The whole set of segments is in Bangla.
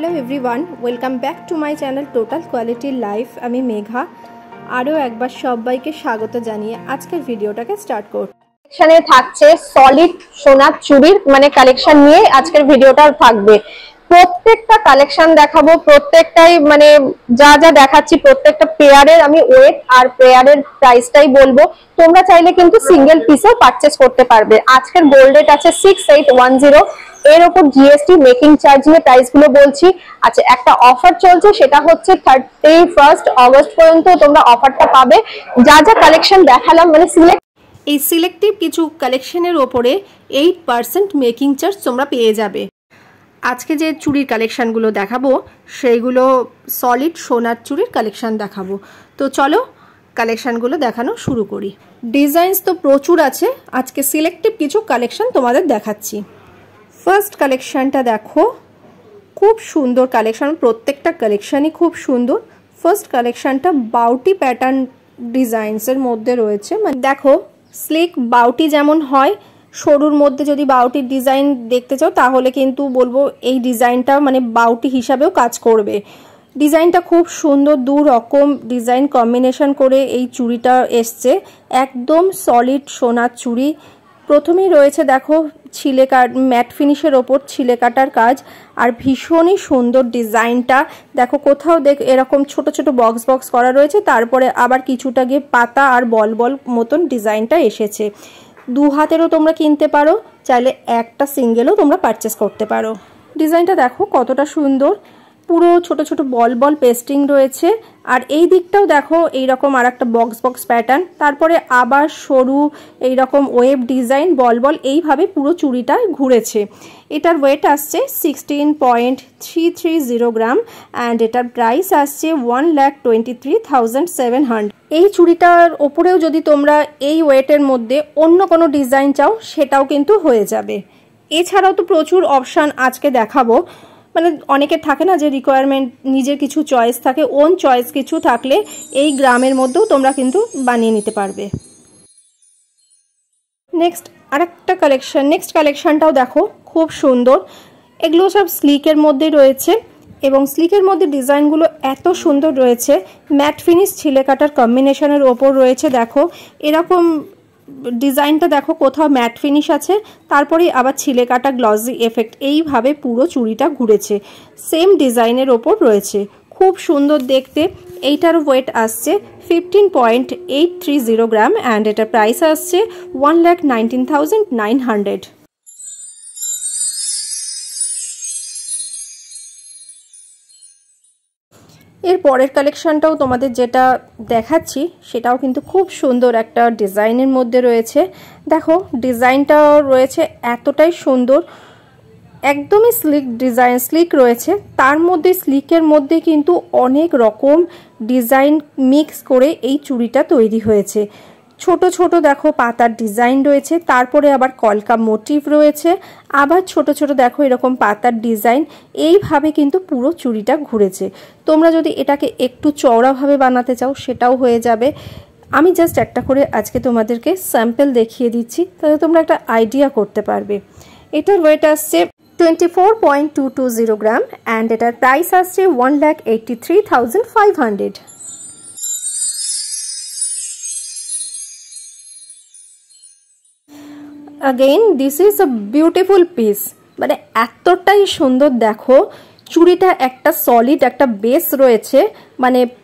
Hello everyone, welcome back to my channel total quality life. আমি মেঘা আরও একবার সবাইকে স্বাগত জানিয়ে আজকের ভিডিওটাকে স্টার্ট করছি। কালেকশনে থাকছে সলিড সোনার চুড়ির কালেকশন নিয়ে আজকের ভিডিওটা থাকবে। প্রত্যেকটা কালেকশন দেখাবো, প্রত্যেকটাই যা যা দেখাচ্ছি প্রত্যেকটা পেয়ারের আমি ওয়েট আর পেয়ারের প্রাইসটাই বলবো। তোমরা চাইলে কিন্তু সিঙ্গেল পিসও পারচেজ করতে পারবে। আজকের গোল্ড রেট আছে 6810, এর উপর জিএসটি মেকিং চার্জ নিয়ে প্রাইস গুলো বলছি। আচ্ছা, একটা অফার চলছে, সেটা হচ্ছে 31 অগস্ট পর্যন্ত তোমরা অফারটা পাবে। যা যা কালেকশন দেখালাম এই সিলেক্টিভ কিছু কালেকশনের ওপরে 8% মেকিং চার্জ তোমরা পেয়ে যাবে। আজকে যে চুড়ির কালেকশানগুলো দেখাবো সেইগুলো সলিড সোনার চুড়ির কালেকশান দেখাবো। তো চলো কালেকশানগুলো দেখানো শুরু করি। ডিজাইনস তো প্রচুর আছে, আজকে সিলেক্টিভ কিছু কালেকশান তোমাদের দেখাচ্ছি। ফার্স্ট কালেকশানটা দেখো, খুব সুন্দর কালেকশান, প্রত্যেকটা কালেকশানই খুব সুন্দর। ফার্স্ট কালেকশানটা বাউটি প্যাটার্ন ডিজাইনসের মধ্যে রয়েছে। দেখো স্লিক বাউটি যেমন হয়, সরুর মধ্যে যদি বাউটির ডিজাইন দেখতে চাও তাহলে কিন্তু বলবো এই ডিজাইনটা বাউটি হিসাবেও কাজ করবে। ডিজাইনটা খুব সুন্দর, দু রকম ডিজাইন কম্বিনেশন করে এই চুড়িটা এসছে, একদম সলিড সোনার চুড়ি। প্রথমেই রয়েছে দেখো ছিলে ম্যাট ফিনিশের ওপর ছিলে কাটার কাজ, আর ভীষণই সুন্দর ডিজাইনটা। দেখো কোথাও এরকম ছোট ছোট বক্স বক্স করা রয়েছে, তারপরে আবার কিছুটা গিয়ে পাতা আর বল বল মতন ডিজাইনটা এসেছে। দু হাতেরও তোমরা কিনতে পারো, চাইলে একটা সিঙ্গেলও তোমরা পারচেস করতে পারো। ডিজাইনটা দেখো কতটা সুন্দর, পুরো ছোট ছোট বল বল পেস্টিং রয়েছে। আর এই দিকটাও দেখো এইরকম আর একটা বক্স বক্স প্যাটার্ন, তারপরে আবার সরু এইরকম ওয়েভ ডিজাইন বল বল এইভাবে পুরো চুড়িটা ঘুরেছে। এটার ওয়েট আসছে 16.330 গ্রাম অ্যান্ড এটার প্রাইস আসছে 1,23,700। এই চুড়িটার ওপরেও যদি তোমরা এই ওয়েটের মধ্যে অন্য কোনো ডিজাইন চাও সেটাও কিন্তু হয়ে যাবে। এছাড়াও তো প্রচুর অপশান আজকে দেখাবো। অনেকের থাকে না যে রিকোয়ারমেন্ট, নিজের কিছু চয়েস থাকে, ওন চয়েস কিছু থাকলে এই গ্রামের মধ্যেও তোমরা কিন্তু বানিয়ে নিতে পারবে। নেক্সট কালেকশনটাও দেখো খুব সুন্দর। এগুলো সব স্লিকের মধ্যে রয়েছে এবং স্লিকের মধ্যে ডিজাইনগুলো এত সুন্দর রয়েছে। ম্যাট ফিনিশ ছিলে কাটার কম্বিনেশনের ওপর রয়েছে। দেখো এরকম ডিজাইনটা দেখো, কোথাও ম্যাট ফিনিশ আছে, তারপরে আবার ছিলে কাটা গ্লসি এফেক্ট, এইভাবে পুরো চুড়িটা ঘুরেছে। সেম ডিজাইনের ওপর রয়েছে, খুব সুন্দর দেখতে। এইটার ওয়েট আসছে 15.830 গ্রাম অ্যান্ড এটার প্রাইস আসছে 1,19,900। এর পরের কালেকশনটাও তোমাদের যেটা দেখাচ্ছি সেটাও কিন্তু খুব সুন্দর একটা ডিজাইনের মধ্যে রয়েছে। দেখো ডিজাইনটা রয়েছে এতটাই সুন্দর, একদমই স্লিক রয়েছে। তার মধ্যে স্লিকের মধ্যে কিন্তু অনেক রকম ডিজাইন মিক্স করে এই চুড়িটা তৈরি হয়েছে। ছোট ছোট দেখো পাতার ডিজাইন রয়েছে, তারপরে আবার কলকা মোটিভ রয়েছে, আবার ছোট ছোট দেখো এরকম পাতার ডিজাইন, এইভাবে কিন্তু পুরো চুড়িটা ঘুরেছে। তোমরা যদি এটাকে একটু চওড়াভাবে বানাতে চাও সেটাও হয়ে যাবে। আমি জাস্ট একটা করে আজকে তোমাদেরকে স্যাম্পল দেখিয়ে দিচ্ছি, তাহলে তোমরা একটা আইডিয়া করতে পারবে। এটার ওয়েট আসছে 24.220 গ্রাম অ্যান্ড এটার প্রাইস আসছে 1,83,500। Again this is a beautiful piece, এতটাই সুন্দর। দেখো চুড়িটা একটা সলিড একটা বেস রয়েছে,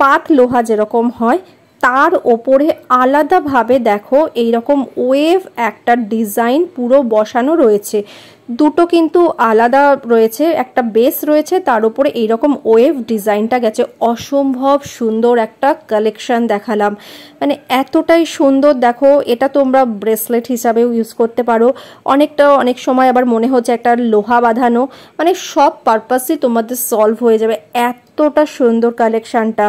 পাত লোহা যেরকম হয় তার ওপরে আলাদাভাবে দেখো এইরকম ওয়েভ একটা ডিজাইন পুরো বসানো রয়েছে। দুটো কিন্তু আলাদা রয়েছে, একটা বেস রয়েছে, তার উপরে এইরকম ওয়েভ ডিজাইনটা গেছে। অসম্ভব সুন্দর একটা কালেকশন দেখালাম, এতটাই সুন্দর। দেখো এটা তোমরা ব্রেসলেট হিসাবেও ইউজ করতে পারো, অনেক সময় আবার মনে হচ্ছে একটা লোহা বাঁধানো, সব পারপাসই তোমাদের সলভ হয়ে যাবে। এতটা সুন্দর কালেকশনটা,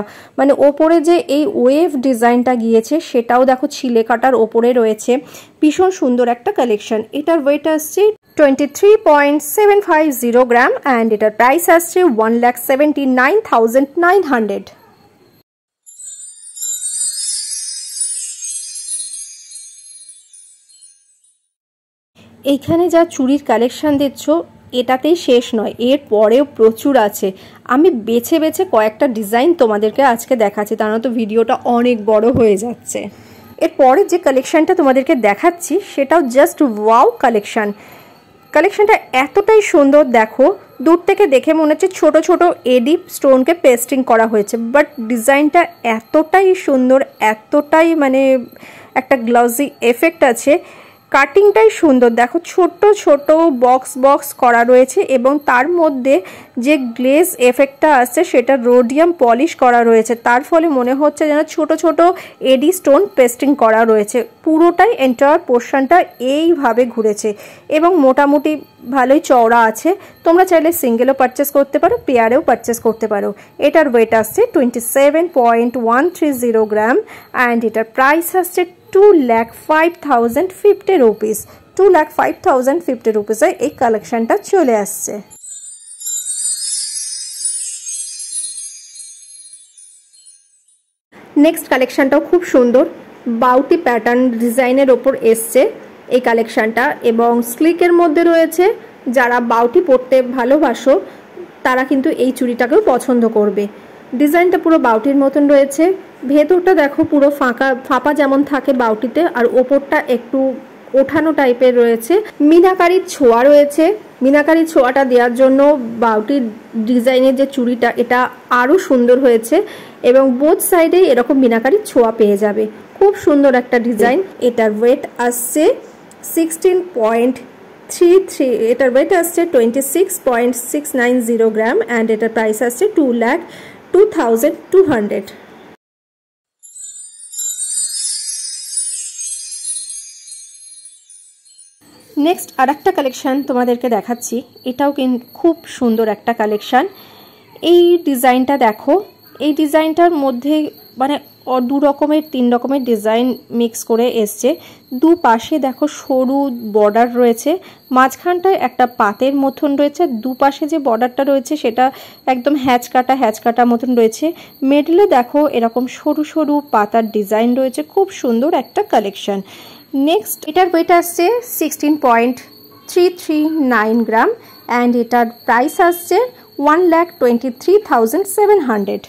ওপরে যে এই ওয়েভ ডিজাইনটা গিয়েছে সেটাও দেখো ছিলে কাটার ওপরে রয়েছে। ভীষণ সুন্দর একটা কালেকশন। এটার ওয়েট আসছে 23.750 গ্রাম অ্যান্ড এটার প্রাইস আসছে 1,79,900। এইখানে যা চুড়ির কালেকশন দেখছো এটাতেই শেষ নয়, এর পরেও প্রচুর আছে। আমি বেছে বেছে কয়েকটা ডিজাইন তোমাদেরকে আজকে দেখাচ্ছি, তা না তো ভিডিওটা অনেক বড় হয়ে যাচ্ছে। এরপরে যে কালেকশানটা তোমাদেরকে দেখাচ্ছি সেটাও জাস্ট ওয়াও কালেকশান। কালেকশানটা এতটাই সুন্দর, দেখো দূর থেকে দেখে মনে হচ্ছে ছোট ছোট এডি স্টোনকে পেস্টিং করা হয়েছে, বাট ডিজাইনটা এতটাই সুন্দর, এতটাই মানে একটা গ্লসি এফেক্ট আছে। কাটিংটাই সুন্দর, দেখো ছোট ছোট বক্স বক্স করা রয়েছে এবং তার মধ্যে যে গ্লেজ এফেক্টটা আসছে সেটা রোডিয়াম পলিশ করা রয়েছে, তার ফলে মনে হচ্ছে যেন ছোট ছোট এডি স্টোন পেস্টিং করা রয়েছে। পুরোটাই এন্টায়ার পোর্শনটা এইভাবে ঘুরেছে এবং মোটামুটি ভালোই চওড়া আছে। তোমরা চাইলে সিঙ্গেলও পারচেস করতে পারো, পেয়ারেও পারচেস করতে পারো। এটার ওয়েট আসছে 27.130 গ্রাম অ্যান্ড এটার প্রাইস আসছে 2,05,050 রুপিস। 2,05,050 রুপিসে এই কালেকশনটা চলে আসছে। নেক্সট কালেকশনটাও খুব সুন্দর, বাউটি প্যাটার্ন ডিজাইনের ওপর এসছে এই কালেকশনটা এবং স্লিকের মধ্যে রয়েছে। যারা বাউটি পরতে ভালোবাসো তারা কিন্তু এই চুড়িটাকেও পছন্দ করবে। ডিজাইনটা পুরো বাউটির মতন রয়েছে, ভেতরটা দেখো পুরো ফাঁপা যেমন থাকে বাউটিতে, আর ওপরটা একটু ওঠানো টাইপের রয়েছে। মিনাকারির ছোঁয়া রয়েছে, মিনাকারির ছোঁয়াটা দেওয়ার জন্য বাউটির ডিজাইনের যে চুড়িটা এটা আরও সুন্দর হয়েছে এবং বোথ সাইডেই এরকম মিনাকারির ছোঁয়া পেয়ে যাবে। খুব সুন্দর একটা ডিজাইন। এটার ওয়েট আসছে 16.33, এটার ওয়েট আসছে 26.690 গ্রাম অ্যান্ড এটার প্রাইস আসছে 2,02,200। নেক্সট আর একটা কালেকশান তোমাদেরকে দেখাচ্ছি, এটাও কিন্তু খুব সুন্দর একটা কালেকশান। এই ডিজাইনটা দেখো, এই ডিজাইনটার মধ্যে মানে দু রকমের তিন রকমের ডিজাইন মিক্স করে এসছে। দুপাশে দেখো সরু বর্ডার রয়েছে, মাঝখানটায় একটা পাতের মতন রয়েছে, দুপাশে যে বর্ডারটা রয়েছে সেটা একদম হ্যাচ কাটা মতন রয়েছে। মিডলে দেখো এরকম সরু সরু পাতার ডিজাইন রয়েছে, খুব সুন্দর একটা কালেকশন। নেক্সট এটার ওয়েট আসছে 16.339 গ্রাম অ্যান্ড এটার প্রাইস আসছে 1,23,700।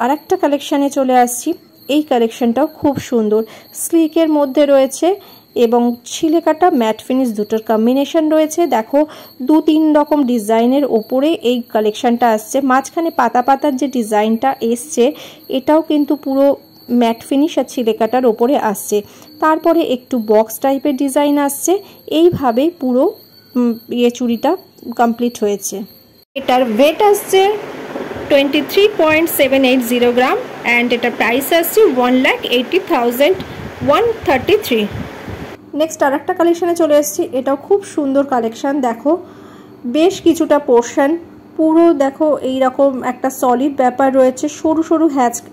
আর একটা কালেকশানে চলে আসছি, এই কালেকশনটাও খুব সুন্দর, স্লিকের মধ্যে রয়েছে এবং ছিলে কাটা ম্যাট ফিনিশ দুটোর কম্বিনেশন রয়েছে। দেখো দু তিন রকম ডিজাইনের ওপরে এই কালেকশনটা আসছে। মাঝখানে পাতা পাতার যে ডিজাইনটা এসছে এটাও কিন্তু পুরো ম্যাট ফিনিশ আর ছিলে কাটার ওপরে আসছে, তারপরে একটু বক্স টাইপের ডিজাইন আসছে। এইভাবে পুরো চুড়িটা কমপ্লিট হয়েছে। এটার ওয়েট আসছে 23.780 গ্রাম অ্যান্ড এটার প্রাইস আসছে 1,80,133। নেক্সট আর একটা কালেকশানে চলে এসেছি, এটাও খুব সুন্দর কালেকশান। দেখো বেশ কিছুটা পোর্শন পুরো দেখো এইরকম একটা সলিড ব্যাপার রয়েছে, সরু সরু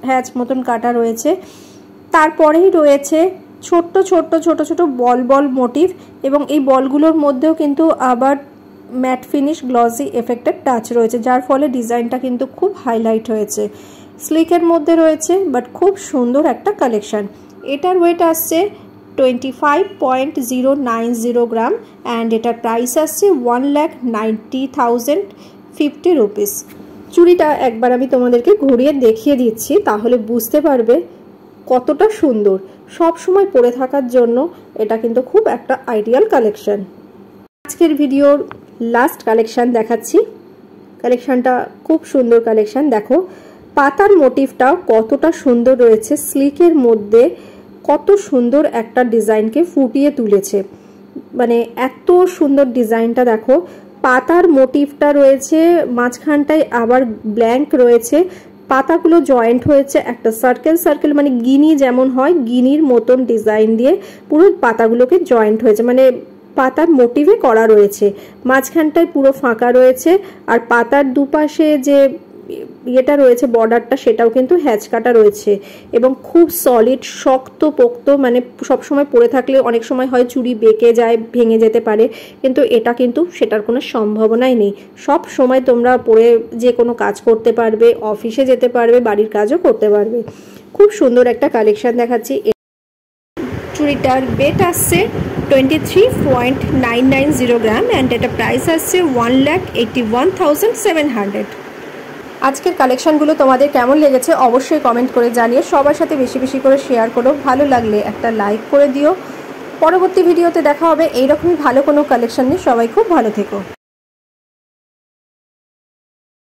হ্যাচ মতন কাটা রয়েছে, তারপরেই রয়েছে ছোট্ট ছোট্ট ছোট ছোট বল বল মোটিভ এবং এই বলগুলোর মধ্যেও কিন্তু আবার ম্যাট ফিনিশ গ্লসি এফেক্টের টাচ রয়েছে, যার ফলে ডিজাইনটা কিন্তু খুব হাইলাইট হয়েছে। স্লিকের মধ্যে রয়েছে বাট খুব সুন্দর একটা কালেকশান। এটার ওয়েট আসছে 25.090 গ্রাম অ্যান্ড এটার প্রাইস আসছে 1,90,050 রুপিস। চুড়িটা একবার আমি তোমাদেরকে ঘুরিয়ে দেখিয়ে দিচ্ছি, তাহলে বুঝতে পারবে কতটা সুন্দর। সব সময় পরে থাকার জন্য এটা কিন্তু খুব একটা আইডিয়াল কালেকশন। আজকের ভিডিওর লাস্ট কালেকশন দেখাচ্ছি, কালেকশনটা খুব সুন্দর কালেকশন। দেখো পাতার মোটিভটাও কতটা সুন্দর রয়েছে, স্লিকের মধ্যে কত সুন্দর একটা ডিজাইনকে ফুটিয়ে তুলেছে, মানে এত সুন্দর ডিজাইনটা। দেখো পাতার মোটিভটা রয়েছে, মাঝখানটায় আবার ব্ল্যাঙ্ক রয়েছে, পাতাগুলো জয়েন্ট হয়েছে একটা সার্কেল সার্কেল, মানে গিনি যেমন হয় গিনির মতন ডিজাইন দিয়ে পুরো পাতাগুলোকে জয়েন্ট হয়েছে, মানে পাতার মোটিভে করা রয়েছে। মাঝখানটায় পুরো ফাঁকা রয়েছে আর পাতার দুপাশে যে ইয়েটা রয়েছে বর্ডারটা সেটাও কিন্তু হ্যাচ কাটা রয়েছে এবং খুব সলিড শক্ত পোক্ত, মানে সবসময় পরে থাকলে অনেক সময় হয় চুড়ি বেঁকে যায়, ভেঙে যেতে পারে, কিন্তু এটা কিন্তু সেটার কোনো সম্ভাবনাই নেই। সব সময় তোমরা পরে যে কোনো কাজ করতে পারবে, অফিসে যেতে পারবে, বাড়ির কাজও করতে পারবে। খুব সুন্দর একটা কালেকশন দেখাচ্ছি। চুড়িটার বেট আসছে 23.990 গ্রাম অ্যান্ড এটা প্রাইস আসছে 1,81,700। আজকের কালেকশনগুলো তোমাদের কেমন লেগেছে অবশ্যই কমেন্ট করে জানিও, সবার সাথে বেশি বেশি করে শেয়ার করো, ভালো লাগলে একটা লাইক করে দিও। পরবর্তী ভিডিওতে দেখা হবে এইরকমই ভালো কোনো কালেকশন নিয়ে। সবাই খুব ভালো থেকো।